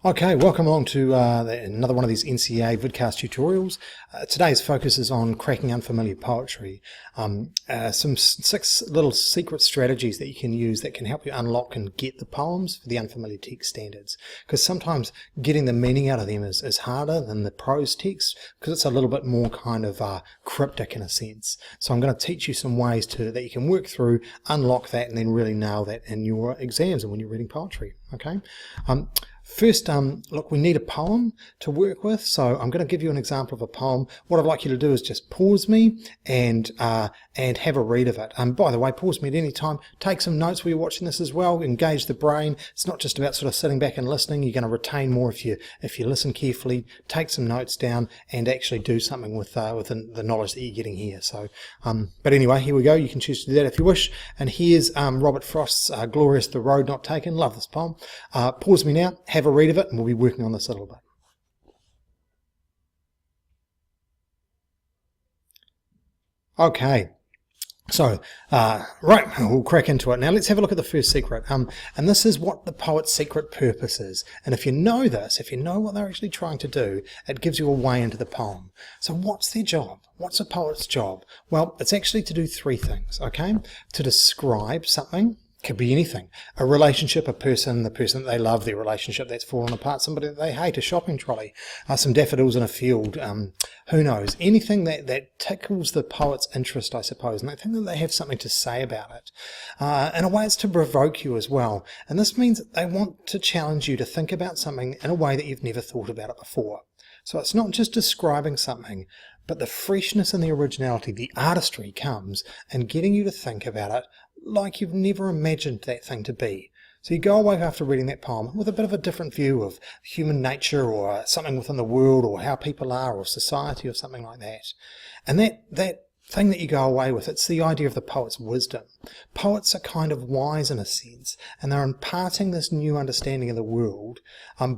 Okay, welcome along to another one of these NCEA vidcast tutorials. Today's focus is on cracking unfamiliar poetry. Some 6 little secret strategies that you can use that can help you unlock and get the poems for the unfamiliar text standards. Because sometimes getting the meaning out of them is harder than the prose text because it's a little bit more kind of cryptic in a sense. So I'm going to teach you some ways that you can work through, unlock that, and then really nail that in your exams and when you're reading poetry. Okay. First, look, we need a poem to work with, so I'm going to give you an example of a poem. What I'd like you to do is just pause me and have a read of it. By the way, pause me at any time. Take some notes while you're watching this as well. Engage the brain. It's not just about sort of sitting back and listening. You're going to retain more if you listen carefully. Take some notes down and actually do something with the knowledge that you're getting here. So, but anyway, here we go. You can choose to do that if you wish. And here's Robert Frost's "Glorious the Road Not Taken." Love this poem. Pause me now. Have a read of it, and we'll be working on this a little bit. Okay, so right, we'll crack into it. Now let's have a look at the first secret, and this is what the poet's secret purpose is. And if you know this, if you know what they're actually trying to do, it gives you a way into the poem. So what's their job? What's a poet's job? Well, it's actually to do 3 things, okay? To describe something. Could be anything. A relationship, a person, the person that they love, their relationship that's fallen apart, somebody that they hate, a shopping trolley, some daffodils in a field, who knows, anything that tickles the poet's interest, I suppose, and they think that they have something to say about it. In a way, it's to provoke you as well, and this means that they want to challenge you to think about something in a way that you've never thought about it before. So it's not just describing something, but the freshness and the originality, the artistry comes in getting you to think about it like you've never imagined that thing to be. So you go away after reading that poem with a bit of a different view of human nature or something within the world or how people are or society or something like that. And that thing that you go away with, it's the idea of the poet's wisdom. Poets are kind of wise in a sense, and they're imparting this new understanding of the world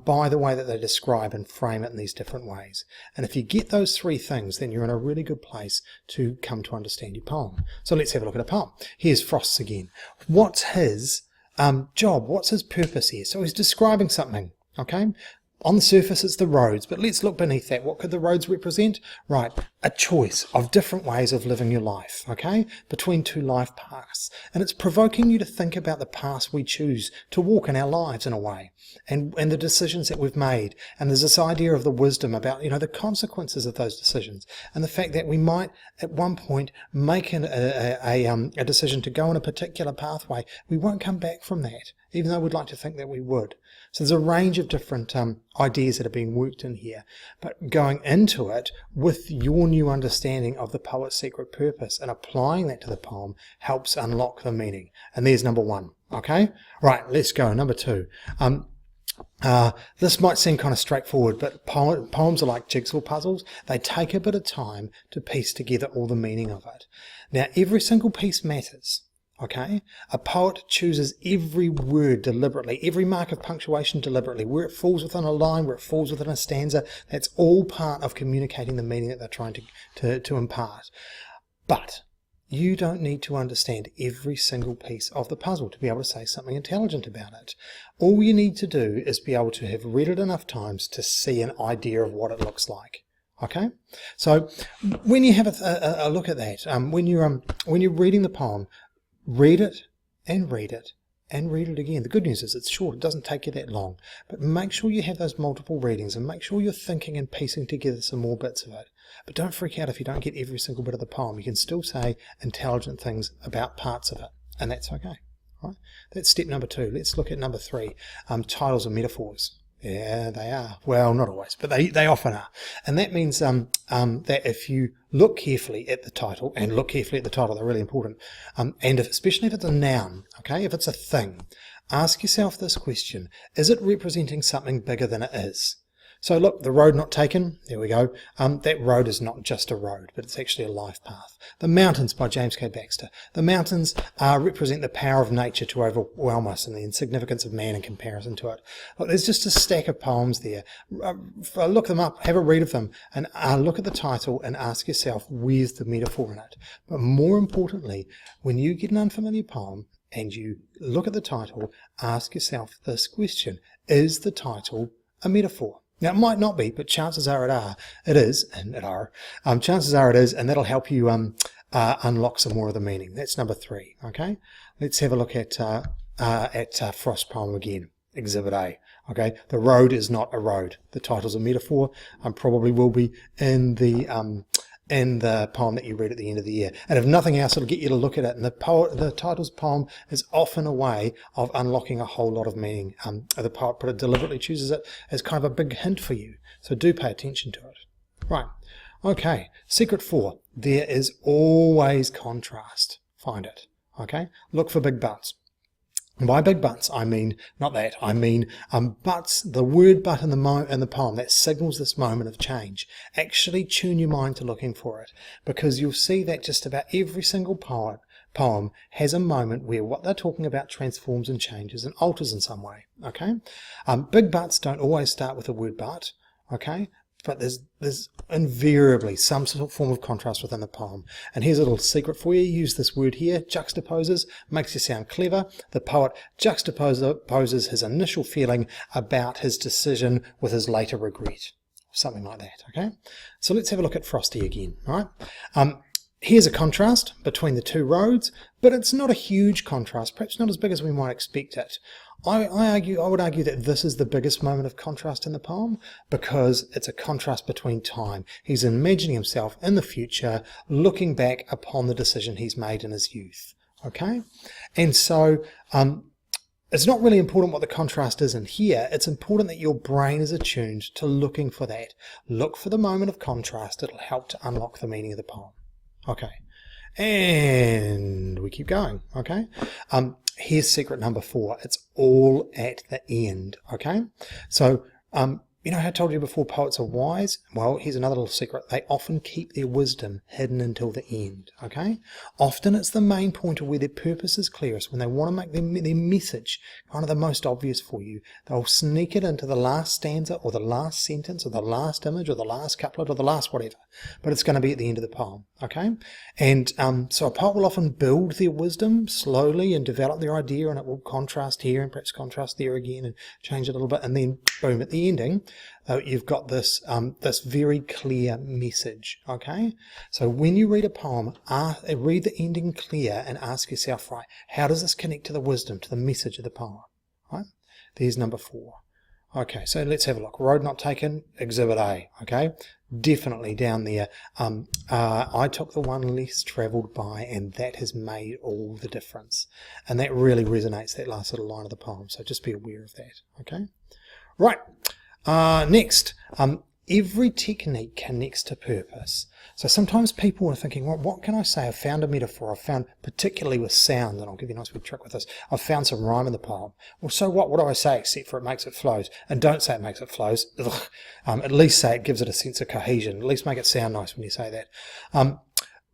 by the way that they describe and frame it in these different ways. And if you get those 3 things, then you're in a really good place to come to understand your poem. So let's have a look at a poem. Here's Frost's again. What's his job? What's his purpose here? So he's describing something, okay? On the surface, it's the roads, but let's look beneath that. What could the roads represent? Right, a choice of different ways of living your life, okay, between 2 life paths. And it's provoking you to think about the paths we choose to walk in our lives in a way, and the decisions that we've made. And there's this idea of the wisdom about, the consequences of those decisions, and the fact that we might at one point make a decision to go in a particular pathway. We won't come back from that, even though we'd like to think that we would. So there's a range of different ideas that are being worked in here, but going into it with your new understanding of the poet's secret purpose and applying that to the poem helps unlock the meaning. And there's number 1. Okay, right, let's go. Number 2. This might seem kind of straightforward, but poems are like jigsaw puzzles. They take a bit of time to piece together all the meaning of it. Now, every single piece matters. Okay, a poet chooses every word deliberately, every mark of punctuation deliberately, where it falls within a line, where it falls within a stanza. That's all part of communicating the meaning that they're trying to impart. But you don't need to understand every single piece of the puzzle to be able to say something intelligent about it. All you need to do is be able to have read it enough times to see an idea of what it looks like. Okay, so when you have a look at that, when you're reading the poem, read it and read it and read it again. The good news is it's short. It doesn't take you that long. But make sure you have those multiple readings and make sure you're thinking and piecing together some more bits of it. But don't freak out if you don't get every single bit of the poem. You can still say intelligent things about parts of it, and that's okay. Right? That's step number 2. Let's look at number 3. Titles and metaphors. Yeah, they are. Well, not always, but they often are. And that means that if you look carefully at the title, and look carefully at the title, they're really important, and especially if it's a noun, okay, if it's a thing, ask yourself this question: is it representing something bigger than it is? So look, the road not taken, there we go. That road is not just a road, but it's actually a life path. The Mountains by James K. Baxter. The mountains represent the power of nature to overwhelm us and the insignificance of man in comparison to it. Look, there's just a stack of poems there. Look them up, have a read of them, and look at the title and ask yourself, where's the metaphor in it? But more importantly, when you get an unfamiliar poem and you look at the title, ask yourself this question: is the title a metaphor. Now, it might not be, but chances are it is, chances are it is, and that'll help you unlock some more of the meaning. That's number 3, okay? Let's have a look at Frost's poem again, Exhibit A. Okay, the road is not a road. The title's a metaphor, and probably will be in the poem that you read at the end of the year. And if nothing else, it'll get you to look at it. And the title's poem is often a way of unlocking a whole lot of meaning. The poet deliberately chooses it as kind of a big hint for you. So do pay attention to it. Right. Okay. Secret 4. There is always contrast. Find it. Okay. Look for big buts. And by big buts, I mean, not that, I mean buts, the word but in the poem that signals this moment of change. Actually tune your mind to looking for it, because you'll see that just about every single poem has a moment where what they're talking about transforms and changes and alters in some way, okay? Big buts don't always start with the word but, okay? But there's invariably some sort of form of contrast within the poem. And here's a little secret for you. Use this word here, juxtaposes, makes you sound clever. The poet juxtaposes his initial feeling about his decision with his later regret. Something like that, okay? So let's have a look at Frosty again, all right? Here's a contrast between the two roads, but it's not a huge contrast, perhaps not as big as we might expect it. I would argue that this is the biggest moment of contrast in the poem, because it's a contrast between time. He's imagining himself in the future, looking back upon the decision he's made in his youth. Okay? And so it's not really important what the contrast is in here. It's important that your brain is attuned to looking for that. Look for the moment of contrast. It'll help to unlock the meaning of the poem. Okay. And we keep going. Okay? Here's secret number 4. It's all at the end, okay? So, you know how I told you before poets are wise? Well, here's another little secret. They often keep their wisdom hidden until the end, okay? Often it's the main point of where their purpose is clearest. When they want to make their message kind of the most obvious for you, they'll sneak it into the last stanza or the last sentence or the last image or the last couplet or the last whatever. But it's going to be at the end of the poem, okay? And so a poet will often build their wisdom slowly and develop their idea, and it will contrast here and perhaps contrast there again and change it a little bit, and then boom, at the ending, you've got this this very clear message, okay? So when you read a poem, read the ending clear and ask yourself, right, how does this connect to the wisdom, to the message of the poem, right? There's number 4. Okay, so let's have a look. Road not taken, Exhibit A, okay? Definitely down there. I took the one less travelled by, and that has made all the difference. And that really resonates, that last little line of the poem, so just be aware of that, okay? Right, next, every technique connects to purpose. So sometimes people are thinking, well, what can I say? I've found a metaphor. I've found, particularly with sound, and I'll give you a nice big trick with this, I've found some rhyme in the poem. Well, so what? What do I say except for it makes it flows? And don't say it makes it flows. At least say it gives it a sense of cohesion. At least make it sound nice when you say that.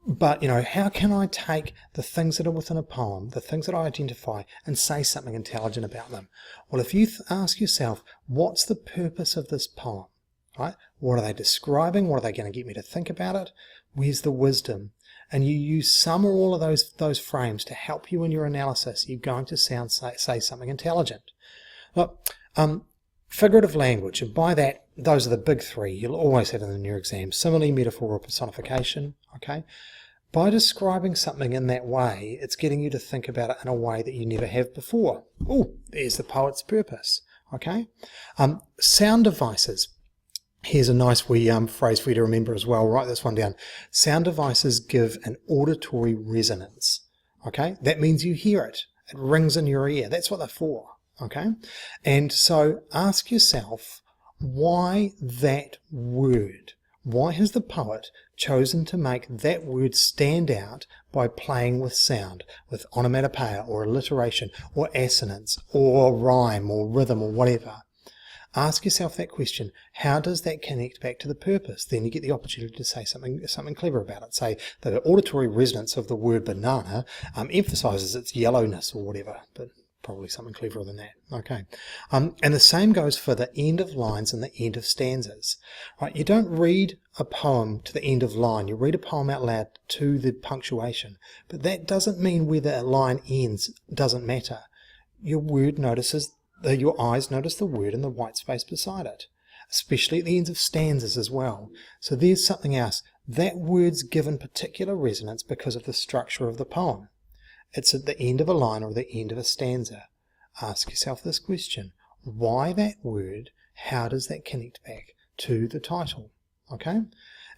But, you know, how can I take the things that are within a poem, the things that I identify, and say something intelligent about them? Well, if you ask yourself, what's the purpose of this poem? Right? What are they describing? What are they going to get me to think about it? Where's the wisdom? And you use some or all of those frames to help you in your analysis. You're going to say something intelligent. Look, figurative language, and by that, those are the big 3. You'll always have them in your exam. Simile, metaphor, or personification. Okay? By describing something in that way, it's getting you to think about it in a way that you never have before. Oh, there's the poet's purpose. Okay? Sound devices. Here's a nice wee phrase for you to remember as well. Write this one down. Sound devices give an auditory resonance. Okay? That means you hear it. It rings in your ear. That's what they're for. Okay? And so ask yourself, why that word? Why has the poet chosen to make that word stand out by playing with sound, with onomatopoeia or alliteration or assonance or rhyme or rhythm or whatever? Ask yourself that question. How does that connect back to the purpose? Then you get the opportunity to say something clever about it. Say the auditory resonance of the word banana emphasizes its yellowness or whatever, but probably something cleverer than that. Okay. And the same goes for the end of lines and the end of stanzas. Right? You don't read a poem to the end of line. You read a poem out loud to the punctuation. But that doesn't mean where the line ends doesn't matter. Your word notices your eyes notice the word in the white space beside it, especially at the ends of stanzas as well. So there's something else. That word's given particular resonance because of the structure of the poem. It's at the end of a line or the end of a stanza. Ask yourself this question. Why that word? How does that connect back to the title? Okay?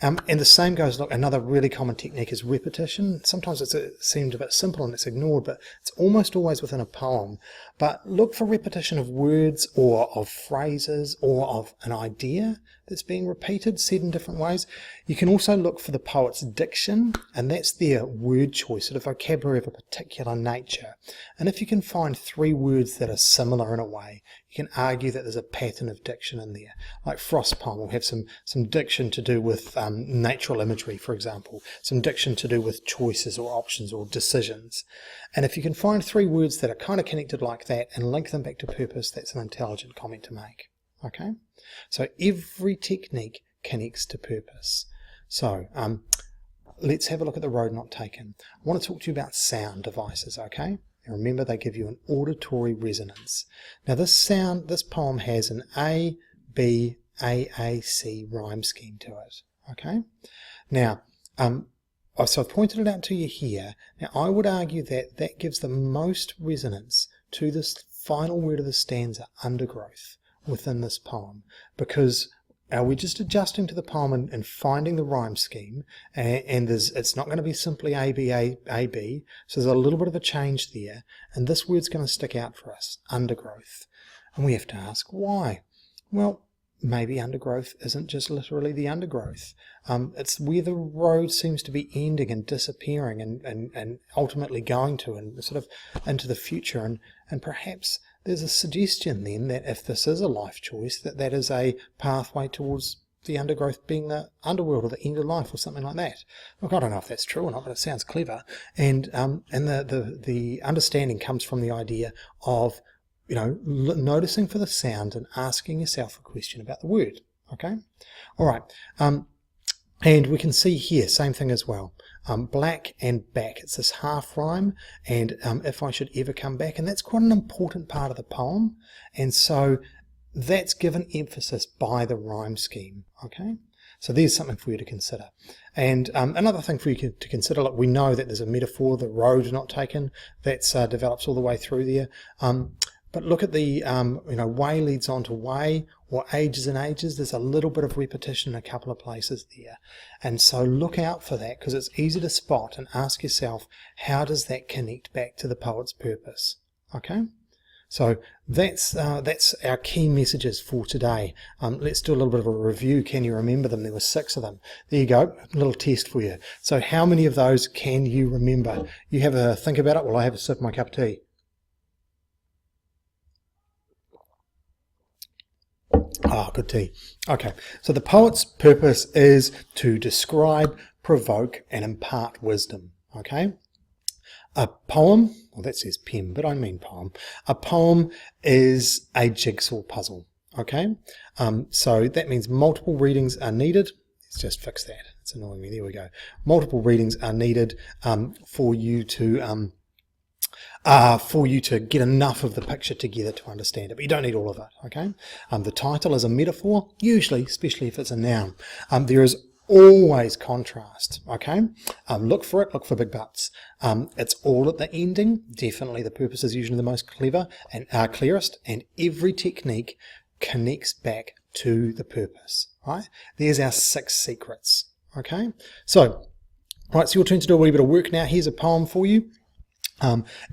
And the same goes, look, another really common technique is repetition. Sometimes it seems a bit simple and it's ignored, but it's almost always within a poem. But look for repetition of words or of phrases or of an idea that's being repeated, said in different ways. You can also look for the poet's diction, and that's their word choice, sort of vocabulary of a particular nature. And if you can find 3 words that are similar in a way, you can argue that there's a pattern of diction in there. Like Frost's poem will have some diction to do with natural imagery, for example, some diction to do with choices or options or decisions. And if you can find 3 words that are kind of connected like that and link them back to purpose, that's an intelligent comment to make. Okay? So every technique connects to purpose. So let's have a look at the road not taken. I want to talk to you about sound devices, okay? And remember, they give you an auditory resonance. Now this poem has an A, B, A, C rhyme scheme to it, okay? Now, so I've pointed it out to you here. Now I would argue that that gives the most resonance to this final word of the stanza, undergrowth, within this poem, because we're just adjusting to the poem and finding the rhyme scheme, and it's not going to be simply A, B, so there's a little bit of a change there, and this word's going to stick out for us, undergrowth. And we have to ask why. Well, maybe undergrowth isn't just literally the undergrowth. It's where the road seems to be ending and disappearing and ultimately going to, and sort of into the future, and perhaps there's a suggestion then that if this is a life choice, that is a pathway towards the undergrowth being the underworld or the end of life or something like that. Look, I don't know if that's true or not, but it sounds clever. And the understanding comes from the idea of, noticing for the sound and asking yourself a question about the word. Okay? All right. And we can see here, same thing as well. Black and back, it's this half rhyme, and if I should ever come back, and that's quite an important part of the poem, and so that's given emphasis by the rhyme scheme, okay? So there's something for you to consider. And another thing for you to consider, look, we know that there's a metaphor, the road not taken, that develops all the way through there. But look at the, way leads on to way, or ages and ages. There's a little bit of repetition in a couple of places there. And so look out for that, because it's easy to spot, and ask yourself, how does that connect back to the poet's purpose? Okay? So that's our key messages for today. Let's do a little bit of a review. Can you remember them? There were 6 of them. There you go, a little test for you. So how many of those can you remember? You have a think about it while I have a sip of my cup of tea. Ah, good tea. Okay, so the poet's purpose is to describe, provoke, and impart wisdom. Okay? A poem, well that says pen, but I mean poem. A poem is a jigsaw puzzle. Okay? So that means multiple readings are needed. Let's just fix that. It's annoying me. There we go. Multiple readings are needed for you to get enough of the picture together to understand it, but you don't need all of it, okay? The title is a metaphor, usually, especially if it's a noun. There is always contrast, okay? Look for it, look for big buts. It's all at the ending. Definitely the purpose is usually the most clever and clearest, and every technique connects back to the purpose, right? There's our 6 secrets, okay? So, right, it's your turn to do a wee bit of work now. Here's a poem for you.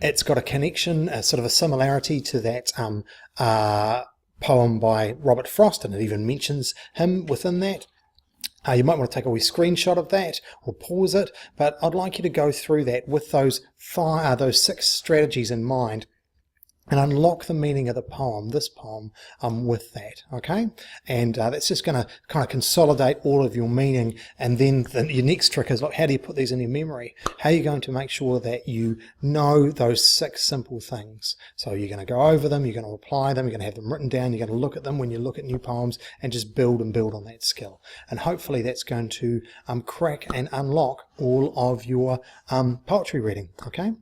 It's got a connection, sort of a similarity to that poem by Robert Frost, and it even mentions him within that. You might want to take a wee screenshot of that or pause it, but I'd like you to go through that with those 6 strategies in mind and unlock the meaning of the poem, this poem, with that, okay? And that's just going to kind of consolidate all of your meaning, and then your next trick is, look, how do you put these in your memory? How are you going to make sure that you know those 6 simple things? So you're going to go over them, you're going to apply them, you're going to have them written down, you're going to look at them when you look at new poems, and just build and build on that skill. And hopefully that's going to crack and unlock all of your poetry reading, okay?